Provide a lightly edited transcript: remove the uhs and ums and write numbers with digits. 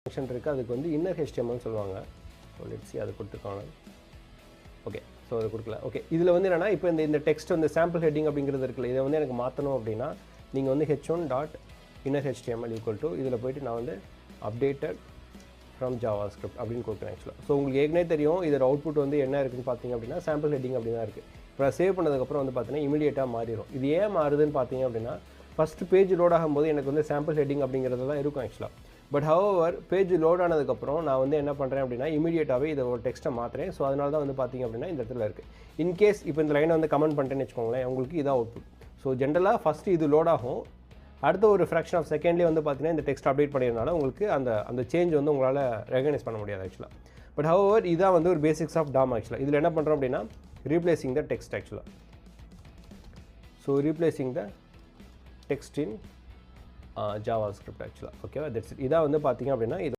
Function இருக்குது, அதுக்கு வந்து இன்னர் HTML சொல்லுவாங்க. ஸோ லெட்ஸ் see அது கொடுத்துருக்காங்க. ஓகே, ஸோ அது கொடுக்கல. ஓகே, இதில் வந்து என்னென்னா இப்போ இந்த டெக்ஸ்ட் வந்து சாம்பிள் ஹெட்டிங் அப்படிங்கிறது இருக்குல்ல, இதை வந்து எனக்கு மாற்றணும் அப்படின்னா நீங்கள் வந்து h1.inner HTML ஈக்குவல் டு இதில் போய்ட்டு நான் வந்து அப்டேட்டட் ஃப்ரம் JavaScript அப்படின்னு கொடுக்குறேன் ஆக்சுவலாக. ஸோ உங்களுக்கு ஏற்கனவே தெரியும் இதோட அவுட்புட் வந்து என்ன இருக்குன்னு பார்த்தீங்க அப்படின்னா சாம்பிள் ஹெட்டிங் அப்படி தான் இருக்குது. இப்போ நான் சேவ் பண்ணதுக்கப்புறம் வந்து பார்த்தீங்கன்னா இமீடியட்டாக மாறிடும். இது ஏன் மாறுதுன்னு பார்த்தீங்க அப்படின்னா ஃபஸ்ட்டு பேஜ் லோட் ஆகும்போது எனக்கு வந்து சாம்பிள் ஹெட்டிங் அப்படிங்கிறது தான் இருக்கும் ஆக்சுவலாக. பட் ஹவவர் பேஜ் லோட் ஆனதுக்கப்புறம் நான் வந்து என்ன பண்ணுறேன் அப்படின்னா இமீடியட்டாகவே இதை ஒரு டெக்ஸ்ட்டை மாற்றுறேன். ஸோ அதனால தான் வந்து பார்த்திங்க அப்படின்னா இந்த இடத்துல இருக்குது. இன்கேஸ் இப்போ இந்த லைனை வந்து கமெண்ட் பண்ணிட்டேன்னு வச்சுக்கோங்களேன், உங்களுக்கு இதான் அவுட்புட். ஸோ ஜென்ரலாக ஃபஸ்ட்டு இது லோட் ஆகும், அடுத்த ஒரு ஃப்ராக்ஷன் ஆஃப் செகண்ட்லேயே வந்து பார்த்தீங்கன்னா இந்த டெக்ஸ்ட் அப்டேட் பண்ணியிருந்தாலும் உங்களுக்கு அந்த சேஞ்ச் வந்து உங்களால் ரெகனைஸ் பண்ண முடியாது ஆக்சுவலாக. பட் ஹவவர் இதான் வந்து ஒரு பேசிக்ஸ் ஆஃப் DOM ஆக்சுவலாக. இதில் என்ன பண்ணுறோம் அப்படின்னா ரீப்ளேசிங் த டெக்ஸ்ட் ஆக்சுவலாக. ஸோ ரீப்ளேசிங் த டெக்ஸ்ட் இன் JavaScript ஆக்சுவலாக. ஓகேவா, தட்ஸ் இட். இதான் வந்து பார்த்தீங்க அப்படின்னா இது